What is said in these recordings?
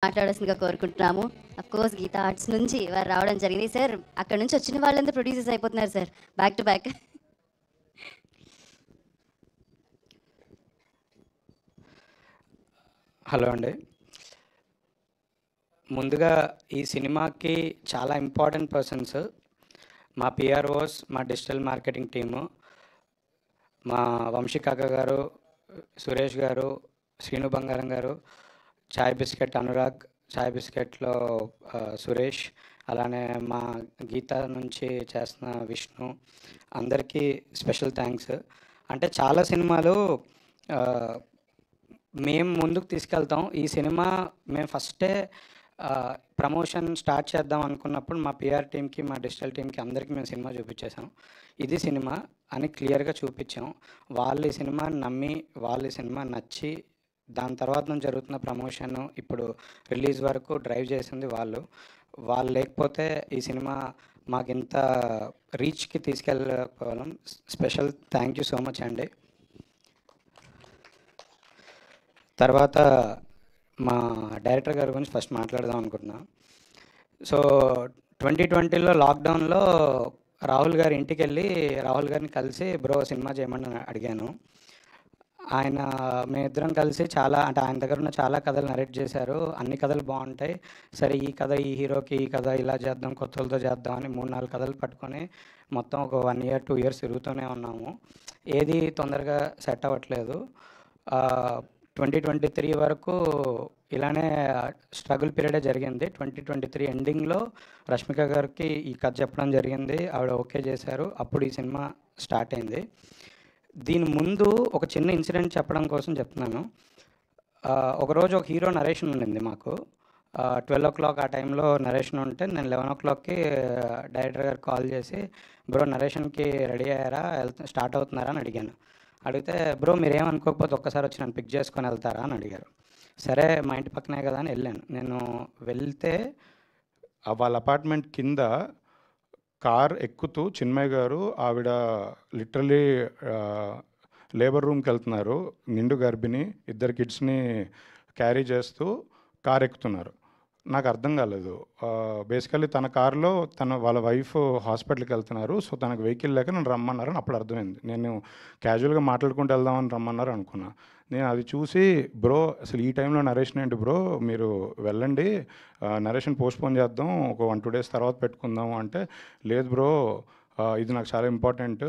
మాట్లాడాల్సిందిగా కోరుకుంటున్నాము. Of course Gita arts నుంచి వారు రావడం జరిగింది. సార్ అక్కడ నుంచి వచ్చిన వాళ్ళందరూ ప్రొడ్యూసర్స్ అయిపోతున్నారు sir. Back to back. Hello అండి. ముందుగా ఈ సినిమాకి చాలా ఇంపార్టెంట్ పర్సన్స్ మా పిఆర్ఓస్, మా డిజిటల్ మార్కెటింగ్ టీము, మా వంశీ కాక గారు, సురేష్ గారు, శ్రీను బంగారం గారు, చాయ్ బిస్కెట్ అనురాగ్, చాయ్ బిస్కెట్లో సురేష్, అలానే మా గీత నుంచి చేస్తున్న విష్ణు, అందరికీ స్పెషల్ థ్యాంక్స్. అంటే చాలా సినిమాలు మేము ముందుకు తీసుకెళ్తాం. ఈ సినిమా మేము ఫస్టే ప్రమోషన్ స్టార్ట్ చేద్దాం అనుకున్నప్పుడు మా పిఆర్ టీమ్కి, మా డిజిటల్ టీమ్కి అందరికీ మేము సినిమా చూపించేసాం. ఇది సినిమా అని క్లియర్గా చూపించాం. వాళ్ళు ఈ సినిమాని నమ్మి, వాళ్ళు ఈ సినిమా నచ్చి, దాని తర్వాత నుంచి జరుగుతున్న ప్రమోషన్ ఇప్పుడు రిలీజ్ వరకు డ్రైవ్ చేసింది వాళ్ళు. వాళ్ళు లేకపోతే ఈ సినిమా మాకు ఇంత రీచ్కి తీసుకెళ్ళకపోవడం. Special thank you so much అండి. తర్వాత మా డైరెక్టర్ గారి గురించి ఫస్ట్ మాట్లాడదాం అనుకుంటున్నా. సో 2020లో లాక్డౌన్లో రాహుల్ గారి ఇంటికి వెళ్ళి రాహుల్ గారిని కలిసి బ్రో సినిమా చేయమని అడిగాను. ఆయన మేమిద్దరం కలిసి చాలా అంటే ఆయన దగ్గర ఉన్న చాలా కథలు నరేట్ చేశారు. అన్ని కథలు బాగుంటాయి. సరే ఈ కథ ఈ హీరోకి ఈ కథ ఇలా చేద్దాం, కొత్తలతో చేద్దాం అని 3-4 కథలు పట్టుకొని మొత్తం ఒక 1 year 2 years తిరుగుతూనే ఉన్నాము. ఏది తొందరగా సెట్ అవ్వట్లేదు. 2023 వరకు ఇలానే స్ట్రగుల్ పీరియడే జరిగింది. 2023 ఎండింగ్లో రష్మిక గారికి ఈ కథ చెప్పడం జరిగింది. ఆవిడ ఓకే చేశారు. అప్పుడు ఈ సినిమా స్టార్ట్ అయింది. దీని ముందు ఒక చిన్న ఇన్సిడెంట్ చెప్పడం కోసం చెప్తున్నాను. ఒకరోజు ఒక హీరో నరేషన్ ఉండింది మాకు. 12 o'clock ఆ టైంలో నరేషన్ ఉంటే నేను 11 o'clockకి డైరెక్టర్ గారికి కాల్ చేసి బ్రో నరేషన్కి రెడీ అయ్యారా, స్టార్ట్ అవుతున్నారా అని అడిగాను. అడిగితే బ్రో మీరేమనుకోకపోతే ఒక్కసారి వచ్చి నన్ను పిక్ చేసుకొని వెళ్తారా అని అడిగారు. సరే మా ఇంటి పక్కనే కదా అని వెళ్ళాను. నేను వెళ్తే వాళ్ళ అపార్ట్మెంట్ కింద కార్ ఎక్కుతూ చిన్మయ్ గారు ఆవిడ లిటరలీ లేబర్ రూమ్కి వెళ్తున్నారు. నిండు గర్భిణి 2 కిడ్స్ని క్యారీ చేస్తూ కార్ ఎక్కుతున్నారు. నాకు అర్థం కాలేదు. బేసికల్లీ తన కారులో వాళ్ళ వైఫ్ హాస్పిటల్కి వెళ్తున్నారు. సో తనకు వెహికల్ లేక నన్ను రమ్మన్నారని అప్పుడు అర్థమైంది. నేను క్యాజువల్గా మాట్లాడుకుంటూ వెళ్దామని రమ్మన్నారు అనుకున్నా. నేను అది చూసి బ్రో అసలు ఈ టైంలో నరేషన్ ఏంటి బ్రో, మీరు వెళ్ళండి, నరేషన్ పోస్ట్పోన్ చేద్దాం, ఒక 1-2 days తర్వాత పెట్టుకుందాము అంటే, లేదు బ్రో ఇది నాకు చాలా ఇంపార్టెంట్,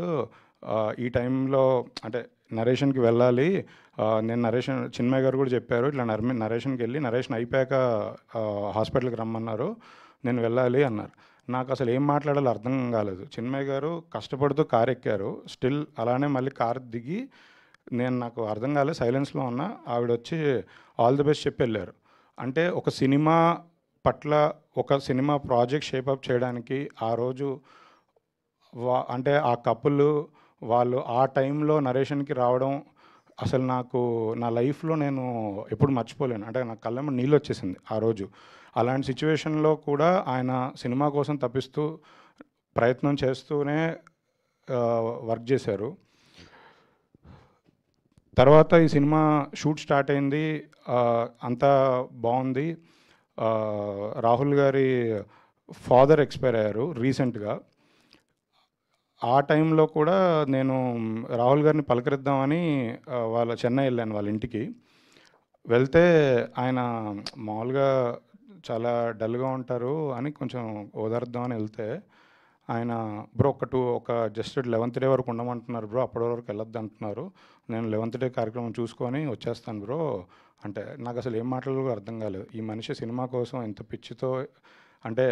ఈ టైంలో అంటే నరేషన్కి వెళ్ళాలి, నేను చిన్మయ్ గారు కూడా చెప్పారు ఇట్లా నరేషన్కి వెళ్ళి నరేషన్ అయిపోయాక హాస్పిటల్కి రమ్మన్నారు, నేను వెళ్ళాలి అన్నారు. నాకు అసలు ఏం మాట్లాడాలో అర్థం కాలేదు. చిన్మయ్ గారు కష్టపడుతూ కార్ ఎక్కారు, స్టిల్ అలానే మళ్ళీ కార్ దిగి నాకు అర్థం కాలేదు, సైలెన్స్లో ఉన్నా. ఆవిడ వచ్చి ఆల్ ది బెస్ట్ చెప్పి వెళ్ళారు. అంటే ఒక సినిమా పట్ల ఒక సినిమా ప్రాజెక్ట్ షేపప్ చేయడానికి ఆ రోజు అంటే ఆ కపుల్ వాళ్ళు ఆ టైంలో నరేషన్కి రావడం అసలు నాకు నా లైఫ్లో నేను ఎప్పుడు మర్చిపోలేను. అంటే నా కళ్ళెమ్మ నీళ్ళు వచ్చేసింది ఆ రోజు. అలాంటి సిచ్యువేషన్లో కూడా ఆయన సినిమా కోసం తప్పిస్తూ ప్రయత్నం చేస్తూనే వర్క్ చేశారు. తర్వాత ఈ సినిమా షూట్ స్టార్ట్ అయింది, అంతా బాగుంది. రాహుల్ గారి ఫాదర్ ఎక్స్పైర్ అయ్యారు రీసెంట్గా. ఆ టైంలో కూడా నేను రాహుల్ గారిని పలకరిద్దామని వాళ్ళ చెన్నై వెళ్ళాను వాళ్ళ ఇంటికి. వెళ్తే ఆయన మామూలుగా చాలా డల్గా ఉంటారు అని కొంచెం ఓదార్దామని వెళ్తే ఆయన బ్రో ఒక జస్ట్ 11th day వరకు ఉండమంటున్నారు బ్రో, అప్పటి వరకు వెళ్ళొద్దు అంటున్నారు, నేను 11th day కార్యక్రమం చూసుకొని వచ్చేస్తాను బ్రో అంటే నాకు అసలు ఏం మాట్లాడాలో అర్థం కాలేదు. ఈ మనిషి సినిమా కోసం ఎంత పిచ్చితో అంటే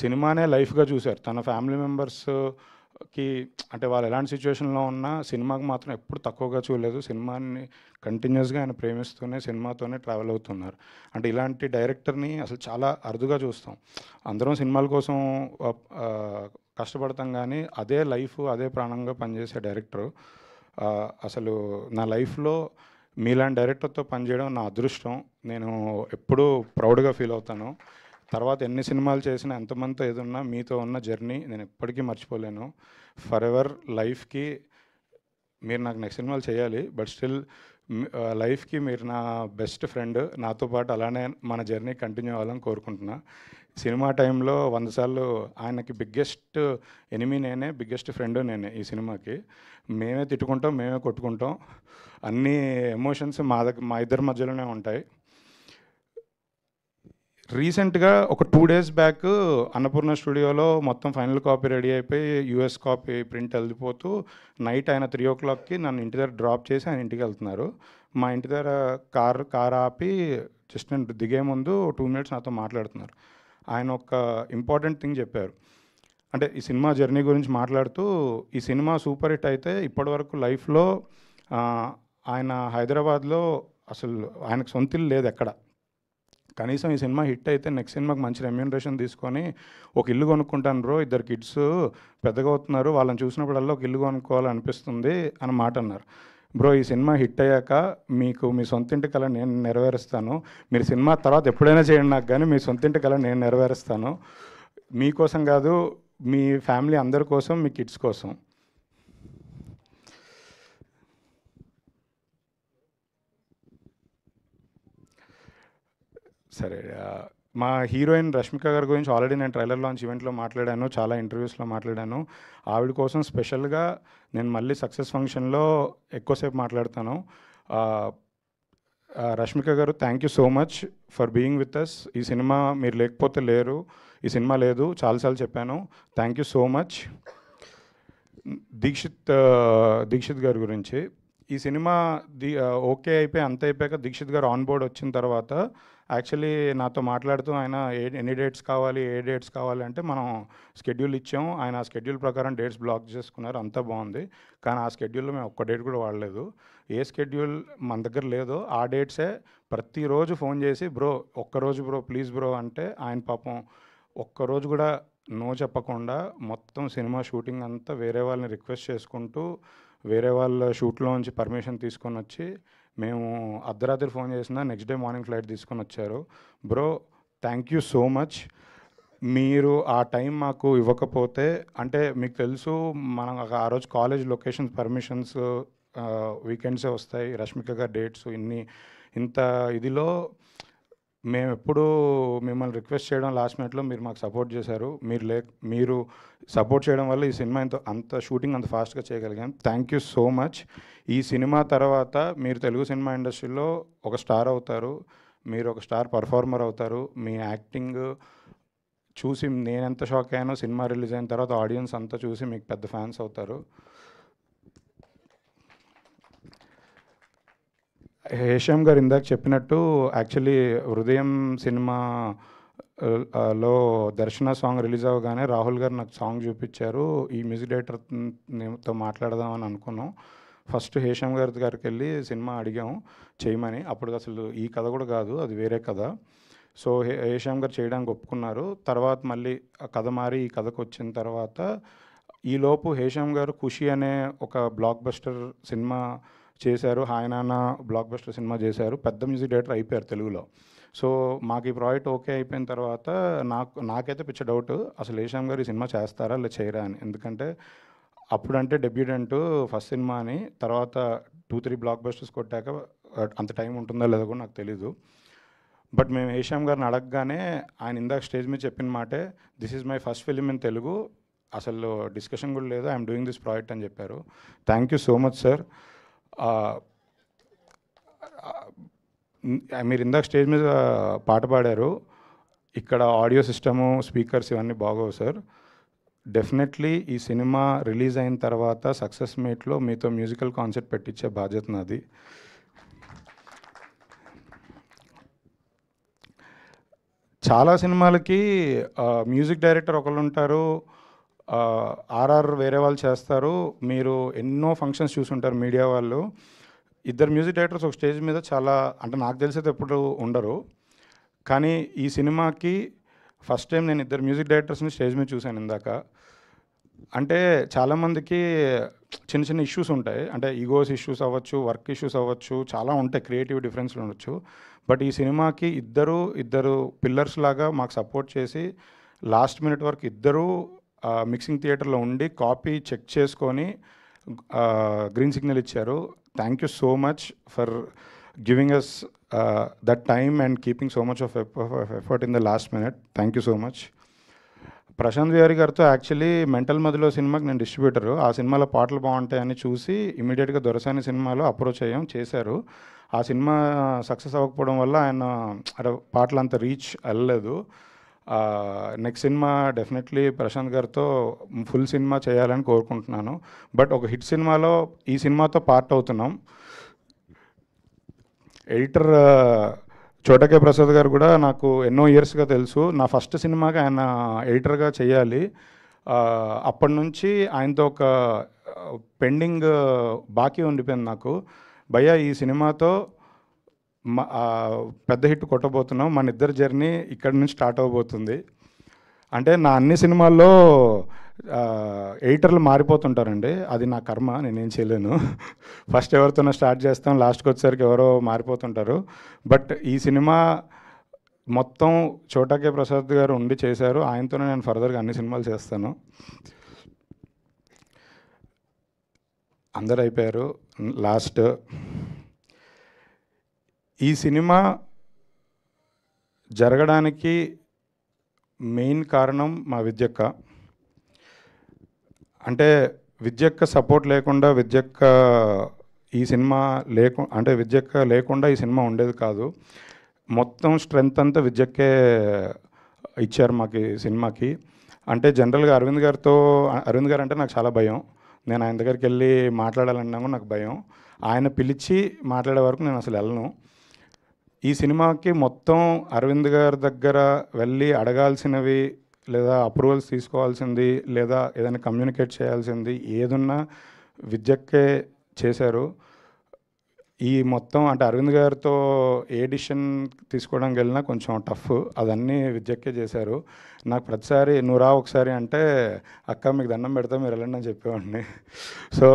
సినిమానే లైఫ్గా చూశారు. తన ఫ్యామిలీ మెంబర్స్కి అంటే వాళ్ళు ఎలాంటి సిచ్యువేషన్లో ఉన్నా సినిమాకి మాత్రం ఎప్పుడు తక్కువగా చూడలేదు. సినిమాని కంటిన్యూస్గా ఆయన ప్రేమిస్తూనే సినిమాతోనే ట్రావెల్ అవుతున్నారు. అంటే ఇలాంటి డైరెక్టర్ని అసలు చాలా అరుదుగా చూస్తాం. అందరం సినిమాల కోసం కష్టపడతాం కానీ అదే లైఫ్ అదే ప్రాణంగా పనిచేసే డైరెక్టరు అసలు నా లైఫ్లో మీలాంటి డైరెక్టర్తో పనిచేయడం నా అదృష్టం. నేను ఎప్పుడూ ప్రౌడ్గా ఫీల్ అవుతాను. తర్వాత ఎన్ని సినిమాలు చేసినా ఎంతమందితో ఏదున్నా మీతో ఉన్న జర్నీ నేను ఎప్పటికీ మర్చిపోలేను. ఫర్ ఎవర్ లైఫ్కి మీరు నాకు నెక్స్ట్ సినిమాలు చేయాలి, బట్ స్టిల్ లైఫ్కి మీరు నా బెస్ట్ ఫ్రెండ్. నాతో పాటు అలానే మన జర్నీ కంటిన్యూ అవ్వాలని కోరుకుంటున్నా. సినిమా టైంలో 100 సార్లు ఆయనకి బిగ్గెస్ట్ ఎనిమీ నేనే, బిగ్గెస్ట్ ఫ్రెండ్ నేనే ఈ సినిమాకి. మేమే తిట్టుకుంటాం, మేమే కొట్టుకుంటాం. అన్ని ఎమోషన్స్ మా ఇద్దరి మధ్యలోనే ఉంటాయి. రీసెంట్గా ఒక 2 days బ్యాక్ అన్నపూర్ణ స్టూడియోలో మొత్తం ఫైనల్ కాపీ రెడీ అయిపోయి యూఎస్ కాపీ ప్రింట్ వెళ్ళిపోతూ నైట్ ఆయన 3 o'clockకి నన్ను ఇంటి దగ్గర డ్రాప్ చేసి ఆయన ఇంటికి వెళ్తున్నారు. మా ఇంటి దగ్గర కార్ ఆపి జస్ట్ నేను దిగే ముందు 2 minutes నాతో మాట్లాడుతున్నారు. ఆయన ఒక ఇంపార్టెంట్ థింగ్ చెప్పారు. అంటే ఈ సినిమా జర్నీ గురించి మాట్లాడుతూ, ఈ సినిమా సూపర్ హిట్ అయితే ఇప్పటివరకు లైఫ్లో ఆయన హైదరాబాద్లో అసలు ఆయనకు సొంత ఇల్లు లేదు ఎక్కడ. కనీసం ఈ సినిమా హిట్ అయితే నెక్స్ట్ సినిమాకి మంచి రెమ్యూనరేషన్ తీసుకొని ఒక ఇల్లు కొనుక్కుంటాను బ్రో, 2 kids పెద్దగా అవుతున్నారు, వాళ్ళని చూసినప్పుడల్లా ఒక ఇల్లు కొనుక్కోవాలనిపిస్తుంది అని మాట అన్నారు. బ్రో, ఈ సినిమా హిట్ అయ్యాక మీకు మీ సొంత ఇంటి కల నేను నెరవేరుస్తాను. మీరు సినిమా తర్వాత ఎప్పుడైనా చేయండి నాకు, కానీ మీ సొంత ఇంటి కల నేను నెరవేరుస్తాను. మీకోసం కాదు, మీ ఫ్యామిలీ అందరి కోసం, మీ కిడ్స్ కోసం. సరే, మా హీరోయిన్ రష్మిక గారి గురించి ఆల్రెడీ నేను ట్రైలర్ లాంచ్ ఈవెంట్లో మాట్లాడాను, చాలా ఇంటర్వ్యూస్లో మాట్లాడాను. ఆవిడ కోసం స్పెషల్గా నేను మళ్ళీ సక్సెస్ ఫంక్షన్లో ఎక్కువసేపు మాట్లాడతాను. Rashmika garu, thank you so much for being with us. ఈ సినిమా మీరు లేకపోతే లేరు, ఈ సినిమా లేదు, చాలాసార్లు చెప్పాను. Thank you so much. Dikshit గారి గురించి, ఈ సినిమా ఓకే అయిపోయి అంత అయిపోయాక దీక్షిత్ గారు ఆన్ బోర్డ్ వచ్చిన తర్వాత యాక్చువల్లీ నాతో మాట్లాడుతూ ఆయన ఎన్ని డేట్స్ కావాలి, ఏ డేట్స్ కావాలి అంటే మనం స్కెడ్యూల్ ఇచ్చాం. ఆయన ఆ స్కెడ్యూల్ ప్రకారం డేట్స్ బ్లాక్ చేసుకున్నారు, అంతా బాగుంది. కానీ ఆ స్కెడ్యూల్లో మేము ఒక్క డేట్ కూడా వాడలేదు. ఏ స్కెడ్యూల్ మన దగ్గర లేదో ఆ డేట్సే ప్రతిరోజు ఫోన్ చేసి బ్రో ఒక్కరోజు బ్రో ప్లీజ్ బ్రో అంటే ఆయన పాపం ఒక్కరోజు కూడా నో చెప్పకుండా మొత్తం సినిమా షూటింగ్ అంతా వేరే వాళ్ళని రిక్వెస్ట్ చేసుకుంటూ వేరే వాళ్ళ షూట్లోంచి పర్మిషన్ తీసుకొని వచ్చి మేము అర్ధరాత్రి ఫోన్ చేసినా నెక్స్ట్ డే మార్నింగ్ ఫ్లైట్ తీసుకొని వచ్చారు. Bro, thank you so much. మీరు ఆ టైం మాకు ఇవ్వకపోతే, అంటే మీకు తెలుసు మనం ఆ రోజు కాలేజ్ లొకేషన్స్ పర్మిషన్స్ వీకెండ్సే వస్తాయి, రష్మిక గారి డేట్స్ ఇంత ఇదిలో మేము ఎప్పుడు మిమ్మల్ని రిక్వెస్ట్ చేయడం లాస్ట్ మినిట్లో మీరు మాకు సపోర్ట్ చేశారు. మీరు సపోర్ట్ చేయడం వల్ల ఈ సినిమా అంత షూటింగ్ అంత ఫాస్ట్గా చేయగలిగాం. Thank you so much. ఈ సినిమా తర్వాత మీరు తెలుగు సినిమా ఇండస్ట్రీలో ఒక స్టార్ అవుతారు, మీరు ఒక స్టార్ పర్ఫార్మర్ అవుతారు. మీ యాక్టింగ్ చూసి నేను ఎంత షాక్ అయ్యానో, సినిమా రిలీజ్ అయిన తర్వాత ఆడియన్స్ అంతా చూసి మీకు పెద్ద ఫ్యాన్స్ అవుతారు. హేషమ్ గారు ఇందాక చెప్పినట్టు యాక్చువల్లీ హృదయం సినిమాలో దర్శన సాంగ్ రిలీజ్ అవ్వగానే రాహుల్ గారు నాకు సాంగ్ చూపించారు. ఈ మ్యూజిక్ డైరెక్టర్తో మాట్లాడదామని అనుకున్నాం. ఫస్ట్ హేషమ్ గారికి వెళ్ళి సినిమా అడిగాము చేయమని. అప్పుడు అసలు ఈ కథ కూడా కాదు, అది వేరే కథ. సో హేషమ్ గారు చేయడానికి ఒప్పుకున్నారు. తర్వాత మళ్ళీ ఆ కథ మారి ఈ కథకు వచ్చిన తర్వాత ఈలోపు హేషమ్ గారు ఖుషి అనే ఒక బ్లాక్ బస్టర్ సినిమా చేశారు. హాయ్ నాన్న బ్లాక్ బస్టర్ సినిమా చేశారు, పెద్ద మ్యూజిక్ డైరెక్టర్ అయిపోయారు తెలుగులో. సో మాకు ఈ ప్రాజెక్ట్ ఓకే అయిపోయిన తర్వాత నాకైతే పిచ్చ డౌట్, అసలు హేషమ్ గారు ఈ సినిమా చేస్తారా లేదా చేయరా అని. ఎందుకంటే అప్పుడంటే డెబ్యూటెంట్ ఫస్ట్ సినిమా అని, తర్వాత 2-3 బ్లాక్ బస్టర్స్ కొట్టాక అంత టైం ఉంటుందా లేదా కూడా నాకు తెలీదు. బట్ మేము హేషమ్ గారిని అడగగానే ఆయన ఇందాక స్టేజ్ మీద చెప్పిన మాటే, this is my first film in Telugu, అసలు డిస్కషన్ కూడా లేదు, ఐఎమ్ డూయింగ్ దిస్ ప్రాజెక్ట్ అని చెప్పారు. Thank you so much sir. మీరు ఇందాక స్టేజ్ మీద పాట పాడారు, ఇక్కడ ఆడియో సిస్టము స్పీకర్స్ ఇవన్నీ బాగోవు సార్. డెఫినెట్లీ ఈ సినిమా రిలీజ్ అయిన తర్వాత సక్సెస్ మీట్లో మీతో మ్యూజికల్ కాన్సర్ట్ పెట్టించే బాధ్యత నాది. చాలా సినిమాలకి మ్యూజిక్ డైరెక్టర్ ఒకళ్ళు ఉంటారు, ఆర్ఆర్ వేరే వాళ్ళు చేస్తారు. మీరు ఎన్నో ఫంక్షన్స్ చూసుంటారు మీడియా వాళ్ళు. ఇద్దరు మ్యూజిక్ డైరెక్టర్స్ ఒక స్టేజ్ మీద చాలా, అంటే నాకు తెలిసేది ఎప్పుడు ఉండరు. కానీ ఈ సినిమాకి ఫస్ట్ టైం నేను ఇద్దరు మ్యూజిక్ డైరెక్టర్స్ని స్టేజ్ మీద చూశాను ఇందాక. అంటే చాలామందికి చిన్న చిన్న ఇష్యూస్ ఉంటాయి, అంటే ఈగోస్ ఇష్యూస్ అవ్వచ్చు, వర్క్ ఇష్యూస్ అవ్వచ్చు, చాలా ఉంటాయి, క్రియేటివ్ డిఫరెన్స్లు ఉండొచ్చు. బట్ ఈ సినిమాకి ఇద్దరు పిల్లర్స్ లాగా మాకు సపోర్ట్ చేసి లాస్ట్ మినిట్ వరకు ఇద్దరు మిక్సింగ్ థియేటర్లో ఉండి కాపీ చెక్ చేసుకొని గ్రీన్ సిగ్నల్ ఇచ్చారు. Thank you so much for giving us that time and keeping so much of effort in the last minute. Thank you so much. Prashanth Vihari గారితో actually mental మదిలో సినిమాకి నేను డిస్ట్రిబ్యూటరు. ఆ సినిమాలో పాటలు బాగుంటాయని చూసి ఇమీడియట్గా దొరసాని సినిమాలో అప్రోచ్ అయ్యాం, చేశారు. ఆ సినిమా సక్సెస్ అవ్వకపోవడం వల్ల ఆయన అంటే పాటలు అంత రీచ్ వెళ్ళలేదు. నెక్స్ట్ సినిమా డెఫినెట్లీ ప్రశాంత్ గారితో ఫుల్ సినిమా చేయాలని కోరుకుంటున్నాను. బట్ ఒక హిట్ సినిమాలో ఈ సినిమాతో పార్ట్ అవుతున్నాం. ఎడిటర్ చోటకే ప్రసాద్ గారు కూడా నాకు ఎన్నో ఇయర్స్గా తెలుసు. నా ఫస్ట్ సినిమాకి ఆయన ఎడిటర్గా చేయాలి. అప్పటి నుంచి ఆయనతో ఒక పెండింగ్ బాకీ ఉండిపోయింది నాకు. భయ్యా ఈ సినిమాతో పెద్ద హిట్ కొట్టబోతున్నాం, మన ఇద్దరి జర్నీ ఇక్కడి నుంచి స్టార్ట్ అవ్వబోతుంది. అంటే నా అన్ని సినిమాల్లో ఎడిటర్లు మారిపోతుంటారండి, అది నా కర్మ, నేనేం చేయలేను. ఫస్ట్ ఎవరితోనో స్టార్ట్ చేస్తాం, లాస్ట్కి వచ్చేసరికి ఎవరో మారిపోతుంటారు. బట్ ఈ సినిమా మొత్తం చోటాకే ప్రసాద్ గారు ఉండి చేశారు. ఆయనతోనే నేను ఫర్దర్గా అన్ని సినిమాలు చేస్తాను. అందరు అయిపోయారు. లాస్ట్ ఈ సినిమా జరగడానికి మెయిన్ కారణం మా విద్యక్క. అంటే విద్యక్క సపోర్ట్ లేకుండా, విద్యక్క ఈ సినిమా అంటే విద్యక్క లేకుండా ఈ సినిమా ఉండేది కాదు. మొత్తం స్ట్రెంగ్త్ అంతా విద్యక్కే ఇచ్చారు మాకు ఈ సినిమాకి. అంటే జనరల్గా అరవింద్ గారు అంటే నాకు చాలా భయం. నేను ఆయన దగ్గరికి వెళ్ళి మాట్లాడాలన్నా నాకు భయం. ఆయన పిలిచి మాట్లాడే వరకు నేను అసలు వెళ్ళను. ఈ సినిమాకి మొత్తం అరవింద్ గారి దగ్గర వెళ్ళి అడగాల్సినవి లేదా అప్రూవల్స్ తీసుకోవాల్సింది లేదా ఏదైనా కమ్యూనికేట్ చేయాల్సింది ఏదున్నా విద్యక్కే చేశారు. ఈ మొత్తం అంటే అరవింద్ గారితో ఏ డిసిషన్ తీసుకోవడానికి వెళ్ళినా కొంచెం టఫ్, అదన్నీ విద్యక్కే చేశారు. నాకు ప్రతిసారి నువ్వు రా ఒకసారి అంటే అక్క మీకు దండం పెడతా మీరు వెళ్ళండి అని చెప్పేవాడిని. సో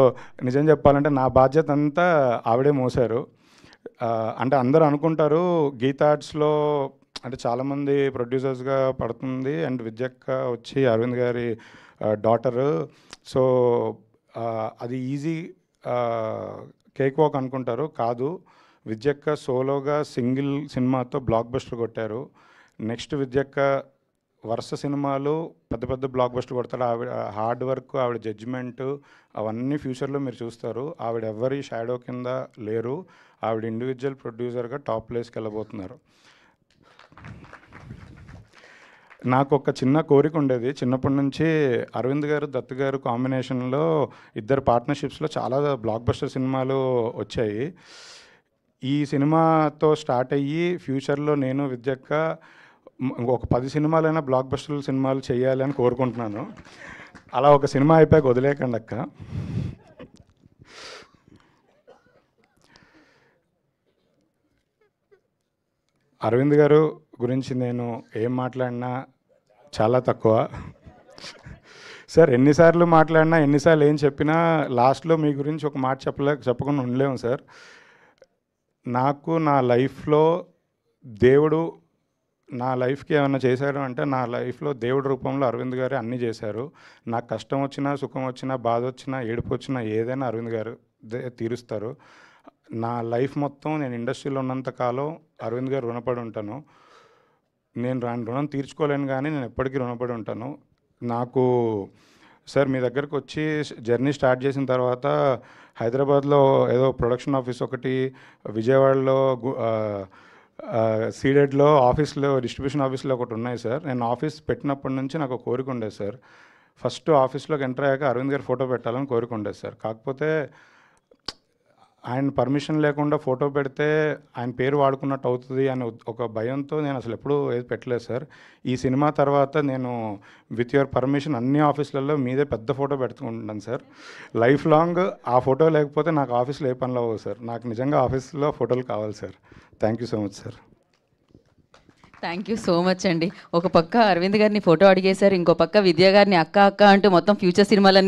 నిజం చెప్పాలంటే నా బాధ్యత అంతా ఆవిడే మోసారు. అంటే అందరూ అనుకుంటారు గీతా ఆర్ట్స్లో అంటే చాలామంది ప్రొడ్యూసర్స్గా పడుతుంది అండ్ విద్యక్క వచ్చి అరవింద్ గారి డాటరు. సో అది ఈజీ కేక్ వాక్ అనుకుంటారు, కాదు. విద్యక్క సోలోగా సింగిల్ సినిమాతో బ్లాక్ బస్టర్ కొట్టారు. నెక్స్ట్ విద్యక్క వరుస సినిమాలు పెద్ద పెద్ద బ్లాక్ బస్టర్ కొడతాడు. ఆవిడ హార్డ్ వర్క్, ఆవిడ జడ్జిమెంట్ అవన్నీ ఫ్యూచర్లో మీరు చూస్తారు. ఆవిడ ఎవరి షాడో కింద లేరు. ఆవిడ ఇండివిజువల్ ప్రొడ్యూసర్గా టాప్ ప్లేస్కి వెళ్ళబోతున్నారు. నాకు ఒక చిన్న కోరిక ఉండేది చిన్నప్పటి నుంచి, అరవింద్ గారు దత్ గారు కాంబినేషన్లో ఇద్దరు పార్ట్నర్షిప్స్లో చాలా బ్లాక్ బస్టర్ సినిమాలు వచ్చాయి. ఈ సినిమాతో స్టార్ట్ అయ్యి ఫ్యూచర్లో నేను విద్యక్క ఒక 10 సినిమాలైనా బ్లాక్ బస్టర్ సినిమాలు చేయాలి అని కోరుకుంటున్నాను. అలా ఒక సినిమా అయిపోయాక వదిలేకండి అక్క. అరవింద్ గారు గురించి నేను ఏం మాట్లాడినా చాలా తక్కువ సార్. ఎన్నిసార్లు మాట్లాడినా ఎన్నిసార్లు ఏం చెప్పినా లాస్ట్లో మీ గురించి ఒక మాట చెప్పకుండా ఉండలేము సార్. నాకు నా లైఫ్లో దేవుడు నా లైఫ్కి ఏమైనా చేశారు అంటే నా లైఫ్లో దేవుడి రూపంలో అరవింద్ గారే అన్నీ చేశారు. నాకు కష్టం వచ్చినా, సుఖం వచ్చినా, బాధ వచ్చినా, ఏడుపు వచ్చినా ఏదైనా అరవింద్ గారు తీరుస్తారు. నా లైఫ్ మొత్తం నేను ఇండస్ట్రీలో ఉన్నంత కాలం అరవింద్ గారు రుణపడి ఉంటాను. నేను రుణం తీర్చుకోలేను కానీ నేను ఎప్పటికీ రుణపడి ఉంటాను. నాకు సార్ మీ దగ్గరకు వచ్చి జర్నీ స్టార్ట్ చేసిన తర్వాత హైదరాబాద్లో ఏదో ప్రొడక్షన్ ఆఫీస్ ఒకటి, విజయవాడలో సీడెడ్లో ఆఫీస్లో డిస్ట్రిబ్యూషన్ ఆఫీస్లో ఒకటి ఉన్నాయి సార్. నేను ఆఫీస్ పెట్టినప్పటి నుంచి నాకు కోరిక ఉండేది సార్. ఫస్ట్ ఆఫీస్లోకి ఎంటర్ అయ్యాక అరవింద్ గారు ఫోటో పెట్టాలని కోరిక ఉండేది సార్. కాకపోతే ఆయన పర్మిషన్ లేకుండా ఫోటో పెడితే ఆయన పేరు వాడుకున్నట్టు అవుతుంది అని ఒక భయంతో నేను అసలు ఎప్పుడూ ఏది పెట్టలేదు సార్. ఈ సినిమా తర్వాత నేను విత్ యువర్ పర్మిషన్ అన్ని ఆఫీసులలో మీదే పెద్ద ఫోటో పెట్టుకుంటున్నాను సార్. లైఫ్ లాంగ్ ఆ ఫోటో లేకపోతే నాకు ఆఫీస్లో ఏ పనిలో అవ్వదు సార్. నాకు నిజంగా ఆఫీస్లో ఫోటోలు కావాలి sir. Thank you so much sir. Thank you so much అండి. ఒక పక్క అరవింద్ గారిని ఫోటో అడిగేశారు, ఇంకో పక్క విద్యా గారిని అక్క అక్క అంటూ మొత్తం ఫ్యూచర్ సినిమాలన్నీ